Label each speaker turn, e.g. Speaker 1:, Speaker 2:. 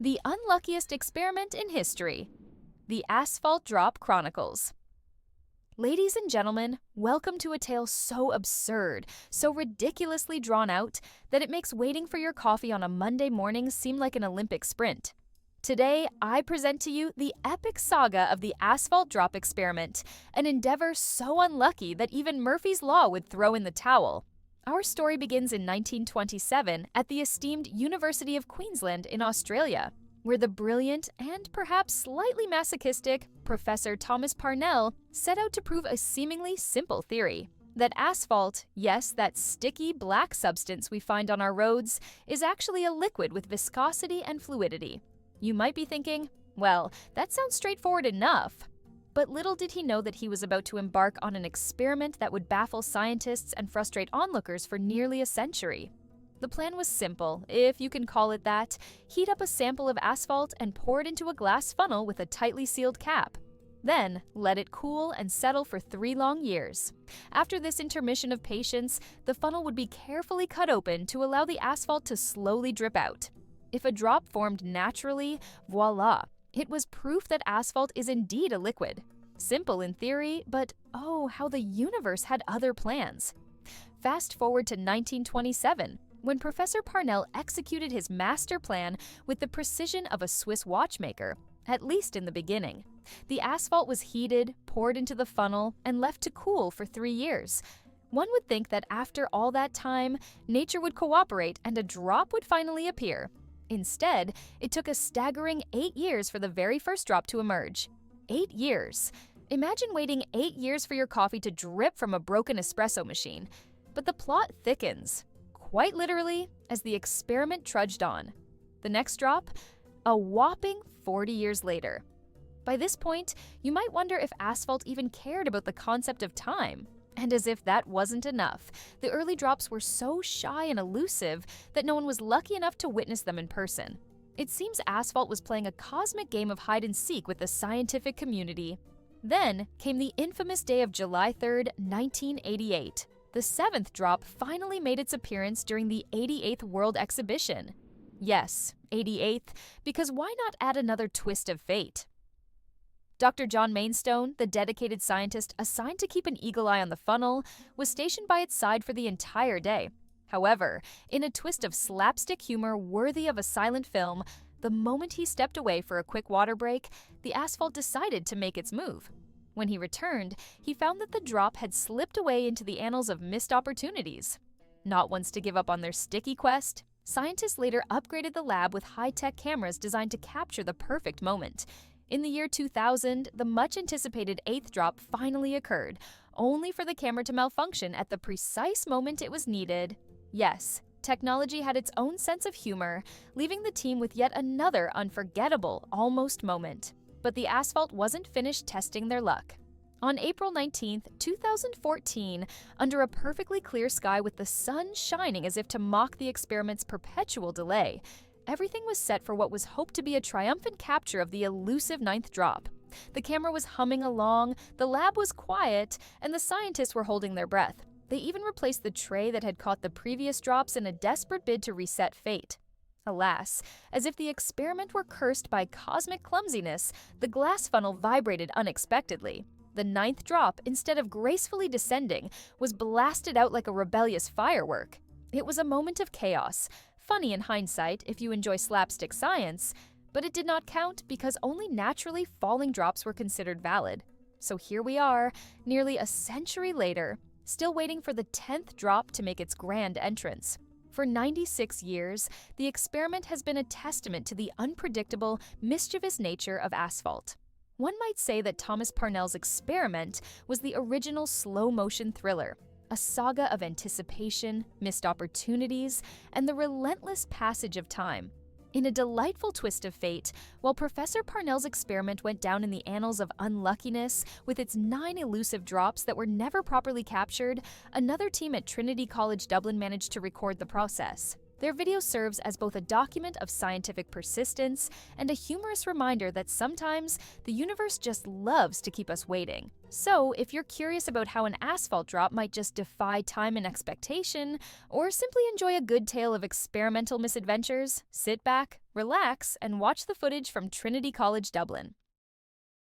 Speaker 1: The unluckiest experiment in history. The Asphalt Drop Chronicles. Ladies and gentlemen, welcome to a tale so absurd, so ridiculously drawn out, that it makes waiting for your coffee on a Monday morning seem like an Olympic sprint. Today, I present to you the epic saga of the Asphalt Drop experiment, an endeavor so unlucky that even Murphy's Law would throw in the towel. Our story begins in 1927 at the esteemed University of Queensland in Australia, where the brilliant and perhaps slightly masochistic Professor Thomas Parnell set out to prove a seemingly simple theory: that asphalt, yes, that sticky black substance we find on our roads, is actually a liquid with viscosity and fluidity. You might be thinking, well, that sounds straightforward enough. But little did he know that he was about to embark on an experiment that would baffle scientists and frustrate onlookers for nearly a century. The plan was simple, if you can call it that. Heat up a sample of asphalt and pour it into a glass funnel with a tightly sealed cap. Then, let it cool and settle for 3 long years. After this intermission of patience, the funnel would be carefully cut open to allow the asphalt to slowly drip out. If a drop formed naturally, voila! It was proof that asphalt is indeed a liquid. Simple in theory, but oh, how the universe had other plans. Fast forward to 1927, when Professor Parnell executed his master plan with the precision of a Swiss watchmaker, at least in the beginning. The asphalt was heated, poured into the funnel, and left to cool for 3 years. One would think that after all that time, nature would cooperate and a drop would finally appear. Instead, it took a staggering 8 years for the very first drop to emerge. 8 years. Imagine waiting 8 years for your coffee to drip from a broken espresso machine. But the plot thickens, quite literally, as the experiment trudged on. The next drop? A whopping 40 years later. By this point, you might wonder if asphalt even cared about the concept of time. And as if that wasn't enough, the early drops were so shy and elusive that no one was lucky enough to witness them in person. It seems asphalt was playing a cosmic game of hide-and-seek with the scientific community. Then came the infamous day of July 3rd, 1988. The 7th drop finally made its appearance during the 88th World Exhibition. Yes, 88th, because why not add another twist of fate? Dr. John Mainstone, the dedicated scientist assigned to keep an eagle eye on the funnel, was stationed by its side for the entire day. However, in a twist of slapstick humor worthy of a silent film, the moment he stepped away for a quick water break, the asphalt decided to make its move. When he returned, he found that the drop had slipped away into the annals of missed opportunities. Not once to give up on their sticky quest, scientists later upgraded the lab with high-tech cameras designed to capture the perfect moment. In the year 2000, the much-anticipated 8th drop finally occurred, only for the camera to malfunction at the precise moment it was needed. Yes, technology had its own sense of humor, leaving the team with yet another unforgettable almost moment. But the asphalt wasn't finished testing their luck. On April 19, 2014, under a perfectly clear sky with the sun shining as if to mock the experiment's perpetual delay, everything was set for what was hoped to be a triumphant capture of the elusive 9th drop. The camera was humming along, the lab was quiet, and the scientists were holding their breath. They even replaced the tray that had caught the previous drops in a desperate bid to reset fate. Alas, as if the experiment were cursed by cosmic clumsiness, the glass funnel vibrated unexpectedly. The 9th drop, instead of gracefully descending, was blasted out like a rebellious firework. It was a moment of chaos. Funny in hindsight if you enjoy slapstick science, but it did not count because only naturally falling drops were considered valid. So here we are, nearly a century later, still waiting for the 10th drop to make its grand entrance. For 96 years, the experiment has been a testament to the unpredictable, mischievous nature of asphalt. One might say that Thomas Parnell's experiment was the original slow-motion thriller, a saga of anticipation, missed opportunities, and the relentless passage of time. In a delightful twist of fate, while Professor Parnell's experiment went down in the annals of unluckiness with its 9 elusive drops that were never properly captured, another team at Trinity College Dublin managed to record the process. Their video serves as both a document of scientific persistence and a humorous reminder that sometimes the universe just loves to keep us waiting. So, if you're curious about how an asphalt drop might just defy time and expectation, or simply enjoy a good tale of experimental misadventures, sit back, relax, and watch the footage from Trinity College Dublin.